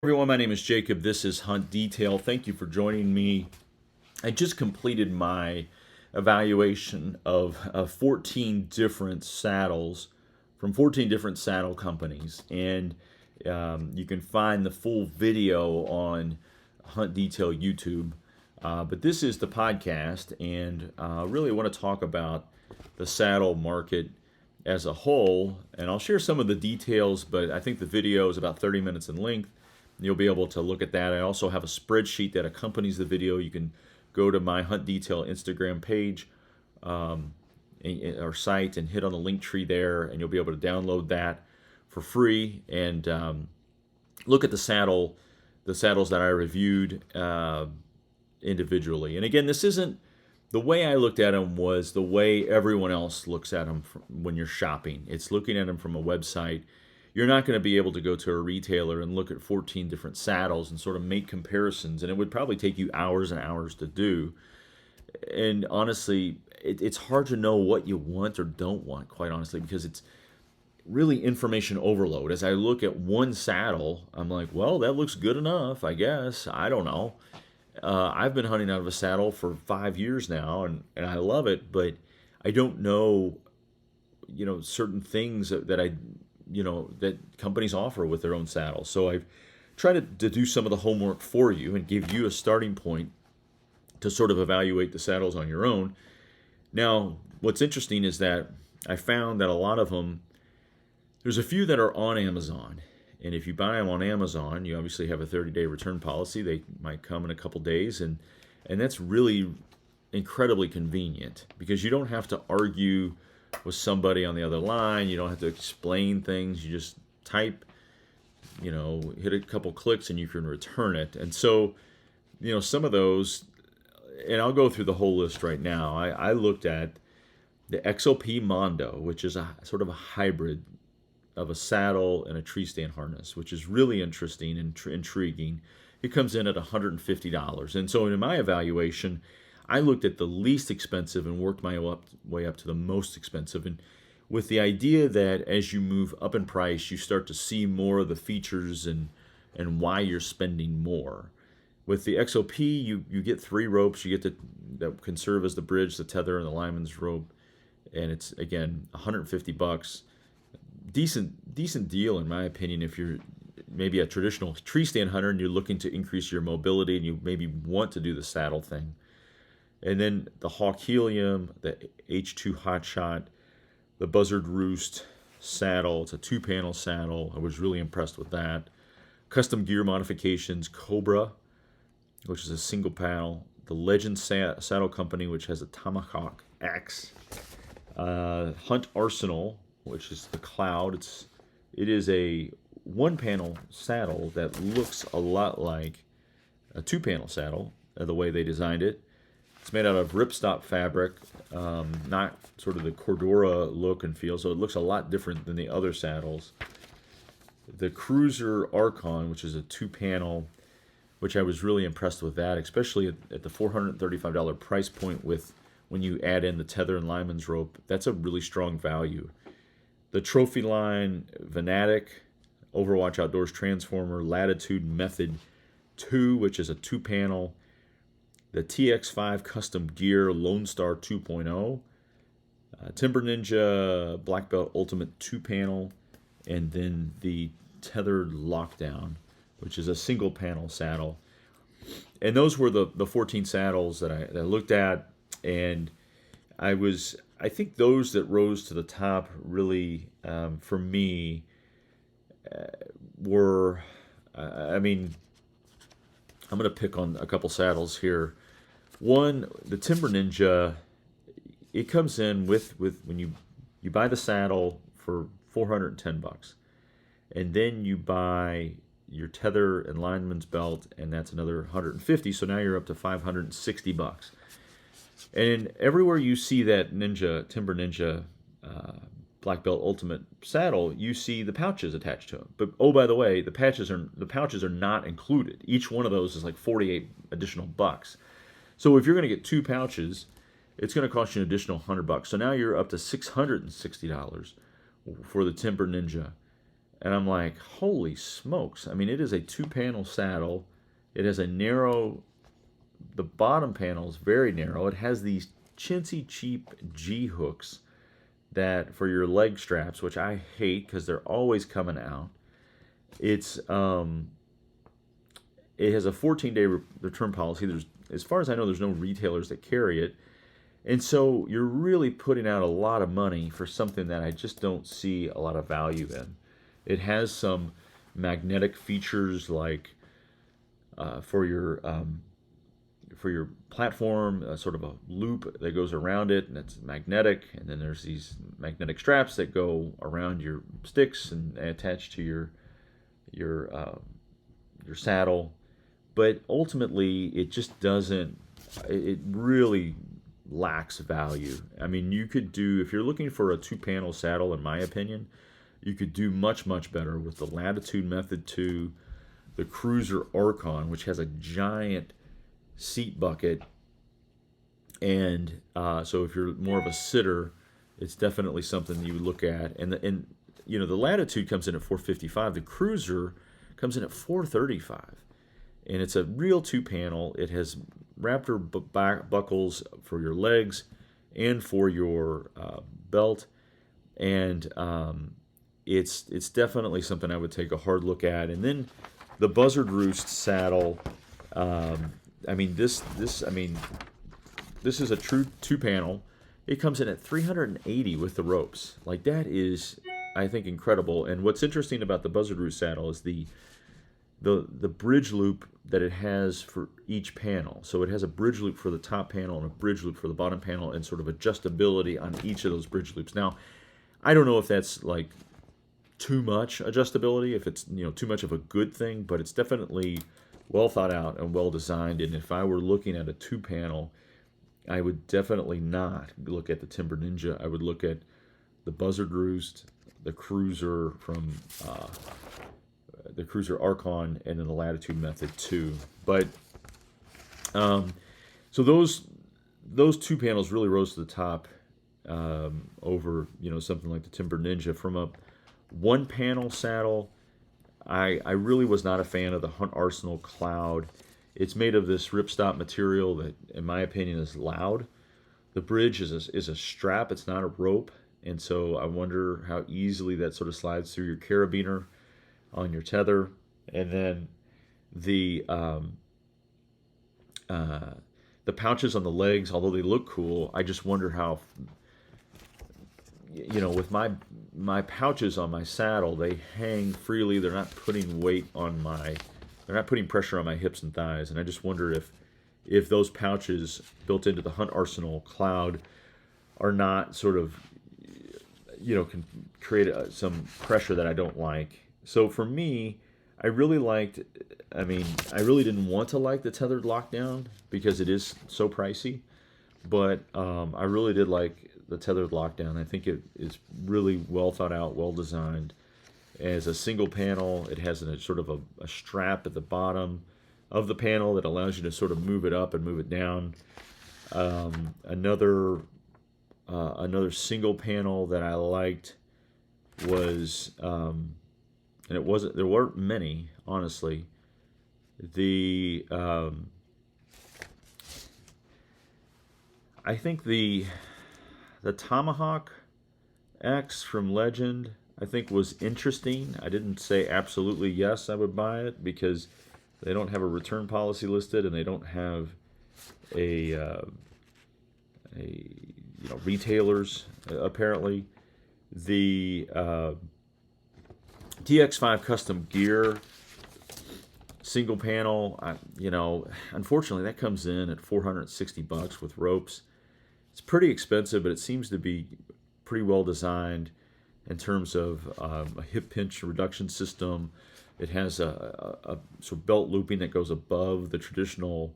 Everyone, my name is Jacob. This is Hunt Detail. Thank you for joining me. I just completed my evaluation of 14 different saddles from 14 different saddle companies, and you can find the full video on Hunt Detail YouTube. But this is the podcast, and really want to talk about the saddle market as a whole, and I'll share some of the details, but I think the video is about 30 minutes in length. You'll be able to look at that. I also have a spreadsheet that accompanies the video. You can go to my Hunt Detail Instagram page or site and hit on the link tree there, and you'll be able to download that for free and look at the saddles that I reviewed individually. And again, this isn't the way I looked at them was the way everyone else looks at them when you're shopping. It's looking at them from a website. You're not going to be able to go to a retailer and look at 14 different saddles and sort of make comparisons, and it would probably take you hours and hours to do. And honestly, it's hard to know what you want or don't want, quite honestly, because it's really information overload. As I look at one saddle, I'm like, well, that looks good enough, I guess. I don't know. I've been hunting out of a saddle for 5 years now, and I love it, but I don't know, certain things that that companies offer with their own saddles. So I've tried to do some of the homework for you and give you a starting point to sort of evaluate the saddles on your own. Now, what's interesting is that I found that a lot of them, there's a few that are on Amazon. And if you buy them on Amazon, you obviously have a 30-day return policy. They might come in a couple days, and that's really incredibly convenient because you don't have to argue with somebody on the other line. You don't have to explain things. You just type, hit a couple clicks and you can return it. And so, some of those, and I'll go through the whole list right now. I looked at the XOP Mondo, which is a sort of a hybrid of a saddle and a tree stand harness, which is really interesting and intriguing. It comes in at $150. And so in my evaluation, I looked at the least expensive and worked my way up to the most expensive, and with the idea that as you move up in price, you start to see more of the features and why you're spending more. With the XOP, you get 3 ropes. You get that can serve as the bridge, the tether, and the lineman's rope, and it's again $150. Decent deal in my opinion if you're maybe a traditional tree stand hunter and you're looking to increase your mobility and you maybe want to do the saddle thing. And then the Hawk Helium, the H2 Hotshot, the Buzzard Roost saddle. It's a 2-panel saddle. I was really impressed with that. Custom Gear Modifications, Cobra, which is a single panel. The Legend Saddle Company, which has a Tomahawk X. Hunt Arsenal, which is the Cloud. It is a 1-panel saddle that looks a lot like a 2-panel saddle, the way they designed it. It's made out of ripstop fabric, not sort of the Cordura look and feel, so it looks a lot different than the other saddles. The Cruiser Archon, which is a 2-panel, which I was really impressed with that, especially at the $435 price point with when you add in the tether and lineman's rope. That's a really strong value. The Trophy Line Venatic, Overwatch Outdoors Transformer, Latitude Method 2, which is a 2-panel. The TX5 Custom Gear Lone Star 2.0, Timber Ninja Black Belt Ultimate 2-panel, and then the Tethered Lockdown, which is a single-panel saddle. And those were the 14 saddles that I looked at, and I think those that rose to the top really, for me, were, I'm going to pick on a couple saddles here. One, the Timber Ninja, it comes in with when you buy the saddle for $410, and then you buy your tether and lineman's belt, and that's another $150. So now you're up to $560. And everywhere you see that Timber Ninja Black Belt Ultimate saddle, you see the pouches attached to them. But oh, by the way, the pouches are not included. Each one of those is like 48 additional bucks. So if you're going to get 2 pouches, it's going to cost you an additional $100. So now you're up to $660 for the Timber Ninja And I'm like, holy smokes. I mean, it is a two-panel saddle. It has a narrow, the bottom panel is very narrow. It has these chintzy cheap G hooks that for your leg straps, which I hate because they're always coming out. It's it has a 14-day return policy. There's, as far as I know, there's no retailers that carry it. And so you're really putting out a lot of money for something that I just don't see a lot of value in. It has some magnetic features like for your platform, sort of a loop that goes around it, and it's magnetic. And then there's these magnetic straps that go around your sticks and attach to your saddle. But ultimately, it just doesn't. It really lacks value. I mean, you could do, if you're looking for a two-panel saddle, in my opinion, you could do much, much better with the Latitude Method 2, the Cruiser Archon, which has a giant seat bucket. And so if you're more of a sitter, it's definitely something you would look at. And you know, the Latitude comes in at $455. The Cruiser comes in at $435. And it's a real two-panel. It has Raptor buckles for your legs and for your belt. And it's definitely something I would take a hard look at. And then the Buzzard Roost saddle. I mean, this is a true two-panel. It comes in at $380 with the ropes. Like, that is, I think, incredible. And what's interesting about the Buzzard Roost saddle is the bridge loop that it has for each panel. So it has a bridge loop for the top panel and a bridge loop for the bottom panel, and sort of adjustability on each of those bridge loops. Now, I don't know if that's like too much adjustability, if it's, you know, too much of a good thing, but it's definitely well thought out and well designed. And if I were looking at a two-panel, I would definitely not look at the Timber Ninja. I would look at the Buzzard Roost, the Cruiser from the Cruiser Archon, and then the Latitude Method 2. But so those two panels really rose to the top over, you know, something like the Timber Ninja. From a one-panel saddle, I really was not a fan of the Hunt Arsenal Cloud. It's made of this ripstop material that, in my opinion, is loud. The bridge is a strap. It's not a rope. And so I wonder how easily that sort of slides through your carabiner on your tether. And then the pouches on the legs, although they look cool, I just wonder how, you know, with my pouches on my saddle, they hang freely. They're not putting weight on they're not putting pressure on my hips and thighs. And I just wonder if those pouches built into the Hunt Arsenal Cloud are not sort of, you know, can create some pressure that I don't like. So for me, I really didn't want to like the tethered lockdown because it is so pricey, but I really did like the tethered lockdown. I think it is really well thought out, well designed. As a single panel, it has a sort of a strap at the bottom of the panel that allows you to sort of move it up and move it down. Another single panel that I liked was, and there weren't many, honestly. I think the Tomahawk X from Legend, I think, was interesting. I didn't say absolutely yes I would buy it because they don't have a return policy listed, and they don't have retailers apparently. The TX5 Custom Gear single panel, unfortunately that comes in at $460 with ropes. It's pretty expensive, but it seems to be pretty well designed in terms of a hip pinch reduction system. It has a sort of belt looping that goes above the traditional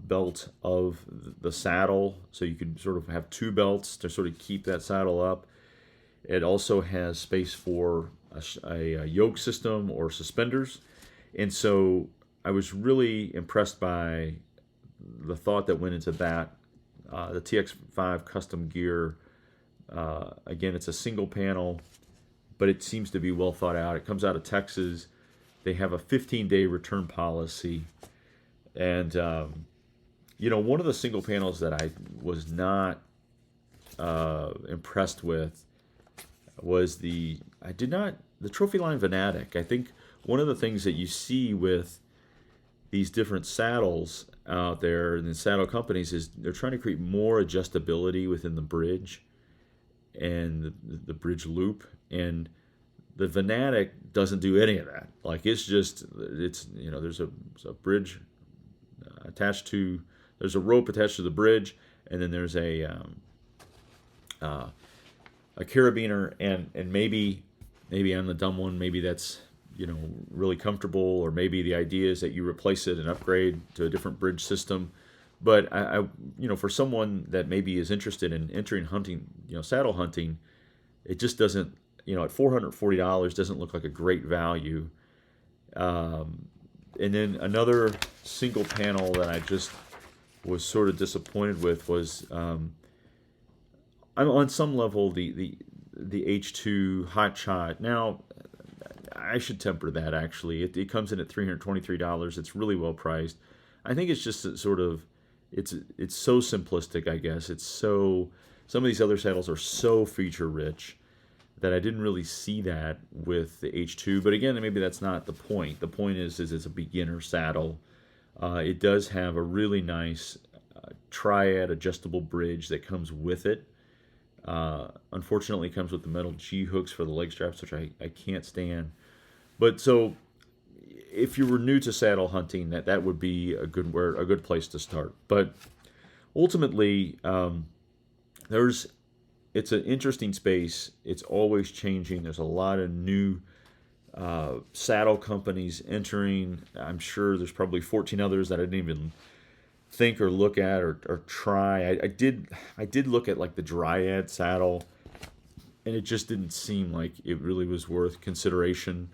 belt of the saddle, so you can sort of have two belts to sort of keep that saddle up. It also has space for a yoke system or suspenders, and so I was really impressed by the thought that went into that. The TX5 Custom Gear, again, it's a single panel, but it seems to be well thought out. It comes out of Texas. They have a 15-day return policy. And, one of the single panels that I was not impressed with was the Trophyline Venatic. I think one of the things that you see with these different saddles out there and the saddle companies is they're trying to create more adjustability within the bridge and the bridge loop, and the Venatic doesn't do any of that. Like there's a bridge attached to, there's a rope attached to the bridge, and then there's a carabiner, and maybe I'm the dumb one, maybe that's really comfortable, or maybe the idea is that you replace it and upgrade to a different bridge system. But I for someone that maybe is interested in entering hunting, saddle hunting, it just doesn't, at $440 doesn't look like a great value. And then another single panel that I just was sort of disappointed with was, I'm on some level the H2 Hot Shot. Now, I should temper that actually. It comes in at $323. It's really well priced. I think it's just sort of, it's so simplistic, I guess. Some of these other saddles are so feature rich that I didn't really see that with the H2. But again, maybe that's not the point. The point is it's a beginner saddle. It does have a really nice triad adjustable bridge that comes with it. Unfortunately, it comes with the metal G hooks for the leg straps, which I can't stand. But so, if you were new to saddle hunting, that would be a good place to start. But ultimately, it's an interesting space. It's always changing. There's a lot of new saddle companies entering. I'm sure there's probably 14 others that I didn't even think or look at or try. I did look at like the Dryad saddle, and it just didn't seem like it really was worth consideration.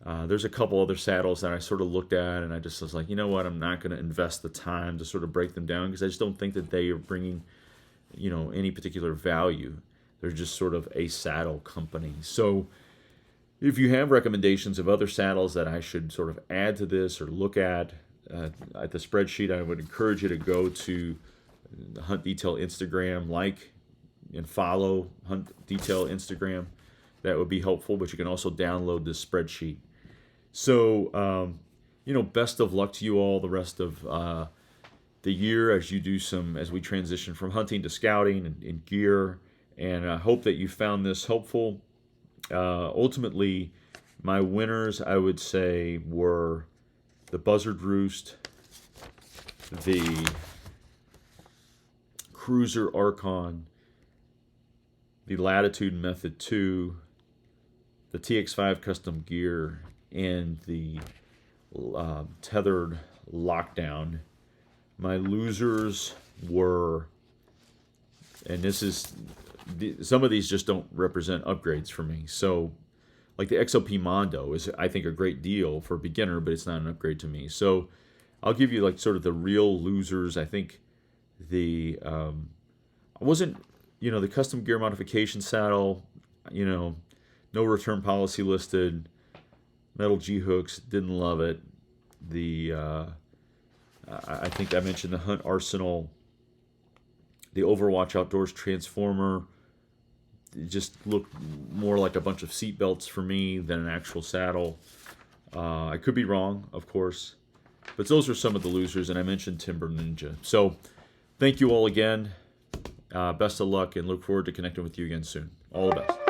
There's a couple other saddles that I sort of looked at, and I just was like, you know what, I'm not going to invest the time to sort of break them down, because I just don't think that they are bringing, any particular value. They're just sort of a saddle company. So if you have recommendations of other saddles that I should sort of add to this or look at the spreadsheet, I would encourage you to go to the Hunt Detail Instagram, like and follow Hunt Detail Instagram. That would be helpful, but you can also download this spreadsheet. So, best of luck to you all the rest of the year as we transition from hunting to scouting and gear. And I hope that you found this helpful. Ultimately, my winners, I would say, were the Buzzard Roost, the Cruiser Archon, the Latitude Method 2, the TX5 Custom Gear, and the Tethered Lockdown. My losers were, and some of these just don't represent upgrades for me. So, like the XOP Mondo is, I think, a great deal for a beginner, but it's not an upgrade to me. So, I'll give you like sort of the real losers. I think the custom gear modification saddle, no return policy listed, metal G hooks, didn't love it. I think I mentioned the Hunt Arsenal, the Overwatch Outdoors Transformer. It just looked more like a bunch of seat belts for me than an actual saddle. I could be wrong, of course, but those are some of the losers, and I mentioned Timber Ninja. So thank you all again. Best of luck, and look forward to connecting with you again soon. All the best.